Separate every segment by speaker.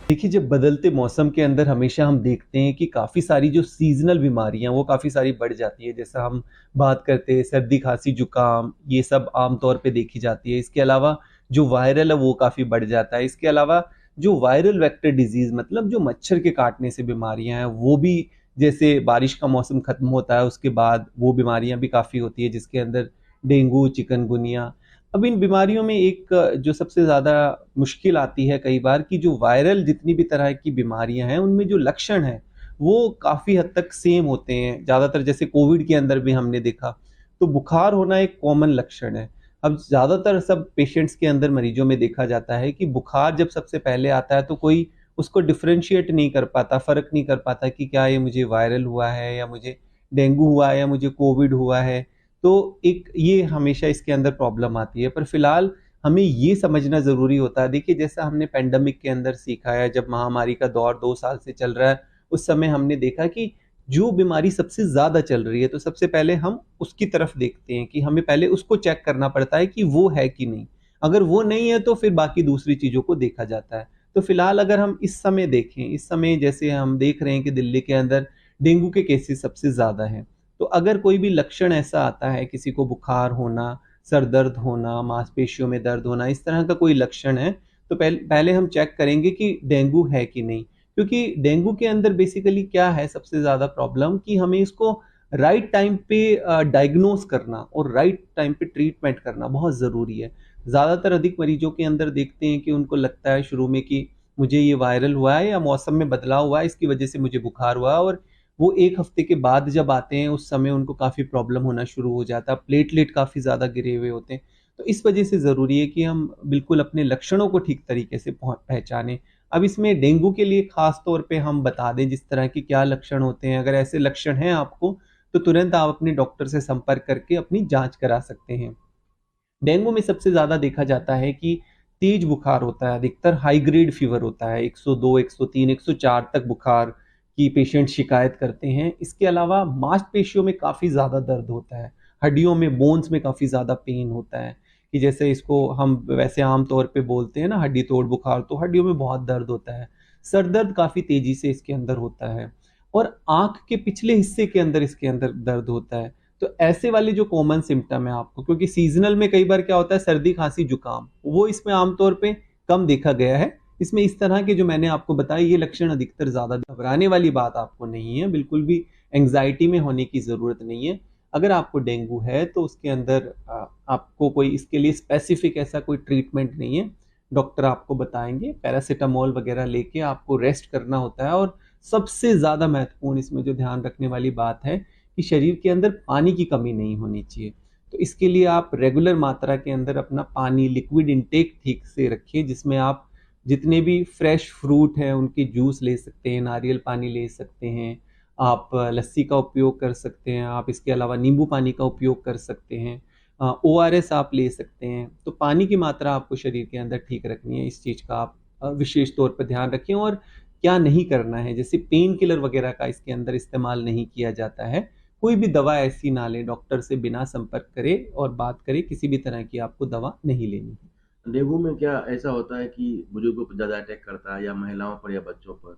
Speaker 1: देखिए, जब बदलते मौसम के अंदर हमेशा हम देखते हैं कि काफ़ी सारी जो सीज़नल बीमारियाँ वो काफ़ी सारी बढ़ जाती है। जैसा हम बात करते हैं सर्दी, खाँसी, जुकाम ये सब आम तौर पे देखी जाती है। इसके अलावा जो वायरल है वो काफ़ी बढ़ जाता है। इसके अलावा जो वायरल वेक्टर डिज़ीज़ मतलब जो मच्छर के काटने से बीमारियाँ हैं वो भी जैसे बारिश का मौसम खत्म होता है उसके बाद वो बीमारियाँ भी काफ़ी होती है जिसके अंदर डेंगू, चिकनगुनिया। अब इन बीमारियों में एक जो सबसे ज़्यादा मुश्किल आती है कई बार कि जो वायरल जितनी भी तरह की बीमारियां हैं उनमें जो लक्षण हैं वो काफ़ी हद तक सेम होते हैं। ज़्यादातर जैसे कोविड के अंदर भी हमने देखा तो बुखार होना एक कॉमन लक्षण है। अब ज़्यादातर सब पेशेंट्स के अंदर मरीजों में देखा जाता है कि बुखार जब सबसे पहले आता है तो कोई उसको डिफरेंशिएट नहीं कर पाता, फ़र्क नहीं कर पाता कि क्या ये मुझे वायरल हुआ है या मुझे डेंगू हुआ है या मुझे कोविड हुआ है। तो एक ये हमेशा इसके अंदर प्रॉब्लम आती है। पर फिलहाल हमें ये समझना ज़रूरी होता है। देखिए, जैसा हमने पैंडेमिक के अंदर सीखा है, जब महामारी का दौर 2 साल से चल रहा है, उस समय हमने देखा कि जो बीमारी सबसे ज़्यादा चल रही है, तो सबसे पहले हम उसकी तरफ देखते हैं कि हमें पहले उसको चेक करना पड़ता है कि वो है कि नहीं। अगर वो नहीं है, तो फिर बाकी दूसरी चीज़ों को देखा जाता है। तो फिलहाल अगर हम इस समय देखें, इस समय जैसे हम देख रहे हैं कि दिल्ली के अंदर डेंगू के केसेज़ सबसे ज़्यादा हैं। तो अगर कोई भी लक्षण ऐसा आता है, किसी को बुखार होना, सर दर्द होना, मांसपेशियों में दर्द होना, इस तरह का कोई लक्षण है, तो पहले हम चेक करेंगे कि डेंगू है कि नहीं। क्योंकि डेंगू के अंदर बेसिकली क्या है सबसे ज़्यादा प्रॉब्लम कि हमें इसको राइट टाइम पे डायग्नोज करना और राइट टाइम पे ट्रीटमेंट करना बहुत ज़रूरी है। ज़्यादातर अधिक मरीजों के अंदर देखते हैं कि उनको लगता है शुरू में कि मुझे ये वायरल हुआ है या मौसम में बदलाव हुआ है, इसकी वजह से मुझे बुखार हुआ और वो 1 हफ्ते के बाद जब आते हैं उस समय उनको काफ़ी प्रॉब्लम होना शुरू हो जाता है, प्लेटलेट काफ़ी ज़्यादा गिरे हुए होते हैं। तो इस वजह से ज़रूरी है कि हम बिल्कुल अपने लक्षणों को ठीक तरीके से पहचानें। अब इसमें डेंगू के लिए ख़ास तौर पे हम बता दें जिस तरह के क्या लक्षण होते हैं, अगर ऐसे लक्षण हैं आपको, तो तुरंत आप अपने डॉक्टर से संपर्क करके अपनी जाँच करा सकते हैं। डेंगू में सबसे ज़्यादा देखा जाता है कि तेज बुखार होता है, अधिकतर हाई ग्रेड फीवर होता है, 102, 103, 104 तक बुखार की पेशेंट शिकायत करते हैं। इसके अलावा मांसपेशियों में काफ़ी ज़्यादा दर्द होता है, हड्डियों में बोन्स में काफ़ी ज़्यादा पेन होता है कि जैसे इसको हम वैसे आम तौर पे बोलते हैं ना हड्डी तोड़ बुखार, तो हड्डियों में बहुत दर्द होता है। सर दर्द काफ़ी तेज़ी से इसके अंदर होता है और आँख के पिछले हिस्से के अंदर इसके अंदर दर्द होता है। तो ऐसे वाले जो कॉमन सिम्पटम है आपको क्योंकि सीज़नल में कई बार क्या होता है सर्दी, खाँसी, जुकाम, वो इसमें आमतौर पे कम देखा गया है। इसमें इस तरह के जो मैंने आपको बताए ये लक्षण अधिकतर ज़्यादा घबराने वाली बात आपको नहीं है, बिल्कुल भी एंग्ज़ायटी में होने की ज़रूरत नहीं है। अगर आपको डेंगू है तो उसके अंदर आपको कोई इसके लिए स्पेसिफ़िक ऐसा कोई ट्रीटमेंट नहीं है। डॉक्टर आपको बताएँगे, पैरासिटामॉल वग़ैरह लेके आपको रेस्ट करना होता है और सबसे ज़्यादा महत्वपूर्ण इसमें जो ध्यान रखने वाली बात है कि शरीर के अंदर पानी की कमी नहीं होनी चाहिए। तो इसके लिए आप रेगुलर मात्रा के अंदर अपना पानी लिक्विड इंटेक ठीक से रखिए जिसमें आप जितने भी फ्रेश फ्रूट हैं उनके जूस ले सकते हैं, नारियल पानी ले सकते हैं, आप लस्सी का उपयोग कर सकते हैं, आप इसके अलावा नींबू पानी का उपयोग कर सकते हैं, ओआरएस आप ले सकते हैं। तो पानी की मात्रा आपको शरीर के अंदर ठीक रखनी है, इस चीज़ का आप विशेष तौर पर ध्यान रखें और क्या नहीं करना है, जैसे पेन किलर वगैरह का इसके अंदर इस्तेमाल नहीं किया जाता है। कोई भी दवा ऐसी ना लें, डॉक्टर से बिना संपर्क करे और बात करे, किसी भी तरह की आपको दवा नहीं लेनी है।
Speaker 2: डेंगू में क्या ऐसा होता है कि बुजुर्गों पर ज़्यादा अटैक करता है या महिलाओं पर या बच्चों पर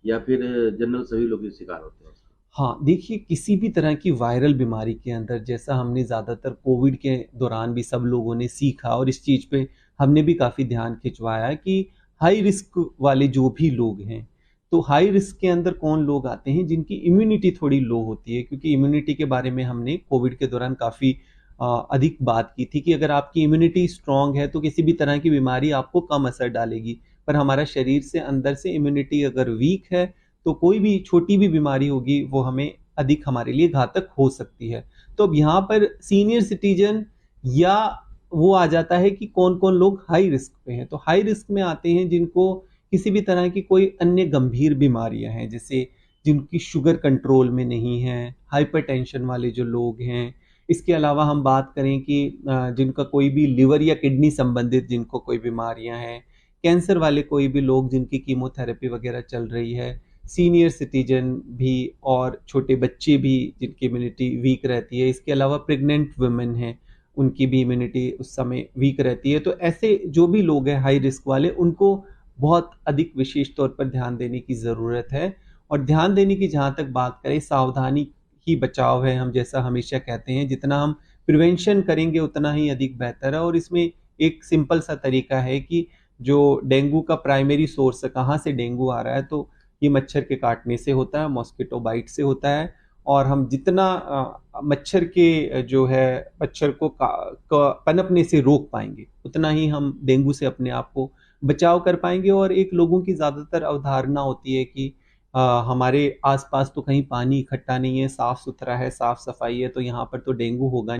Speaker 2: या फिर जनरल सभी लोग ही शिकार होते हैं उसका?
Speaker 1: हाँ, देखिए किसी भी तरह की वायरल बीमारी के अंदर जैसा हमने ज़्यादातर कोविड के दौरान भी सब लोगों ने सीखा और इस चीज़ पे हमने भी काफ़ी ध्यान खिंचवाया कि हाई रिस्क वाले जो भी लोग हैं, तो हाई रिस्क के अंदर कौन लोग आते हैं जिनकी इम्यूनिटी थोड़ी लो होती है क्योंकि इम्यूनिटी के बारे में हमने कोविड के दौरान काफ़ी अधिक बात की थी कि अगर आपकी इम्यूनिटी स्ट्रांग है तो किसी भी तरह की बीमारी आपको कम असर डालेगी। पर हमारा शरीर से अंदर से इम्यूनिटी अगर वीक है तो कोई भी छोटी भी बीमारी होगी वो हमें अधिक हमारे लिए घातक हो सकती है। तो अब यहाँ पर सीनियर सिटीजन या वो आ जाता है कि कौन-कौन लोग हाई रिस्क पे हैं। तो हाई रिस्क में आते हैं जिनको किसी भी तरह की कोई अन्य गंभीर बीमारियाँ हैं, जैसे जिनकी शुगर कंट्रोल में नहीं है, हाइपरटेंशन वाले जो लोग हैं। इसके अलावा हम बात करें कि जिनका कोई भी लिवर या किडनी संबंधित जिनको कोई बीमारियाँ हैं, कैंसर वाले कोई भी लोग जिनकी कीमोथेरेपी वगैरह चल रही है, सीनियर सिटीजन भी और छोटे बच्चे भी जिनकी इम्यूनिटी वीक रहती है। इसके अलावा प्रेग्नेंट वुमेन हैं, उनकी भी इम्यूनिटी उस समय वीक रहती है। तो ऐसे जो भी लोग हैं हाई रिस्क वाले, उनको बहुत अधिक विशेष तौर पर ध्यान देने की ज़रूरत है। और ध्यान देने की जहाँ तक बात करें, सावधानी ही बचाव है, हम जैसा हमेशा कहते हैं, जितना हम प्रिवेंशन करेंगे उतना ही अधिक बेहतर है। और इसमें एक सिंपल सा तरीका है कि जो डेंगू का प्राइमरी सोर्स है, कहाँ से डेंगू आ रहा है, तो ये मच्छर के काटने से होता है, मॉस्किटो बाइट से होता है। और हम जितना मच्छर के जो है मच्छर को पनपने से रोक पाएंगे, उतना ही हम डेंगू से अपने आप को बचाव कर पाएंगे। और एक लोगों की ज़्यादातर अवधारणा होती है कि हमारे आसपास तो कहीं पानी इकट्ठा नहीं है, साफ सुथरा है, साफ सफाई है, तो यहाँ पर तो डेंगू होगा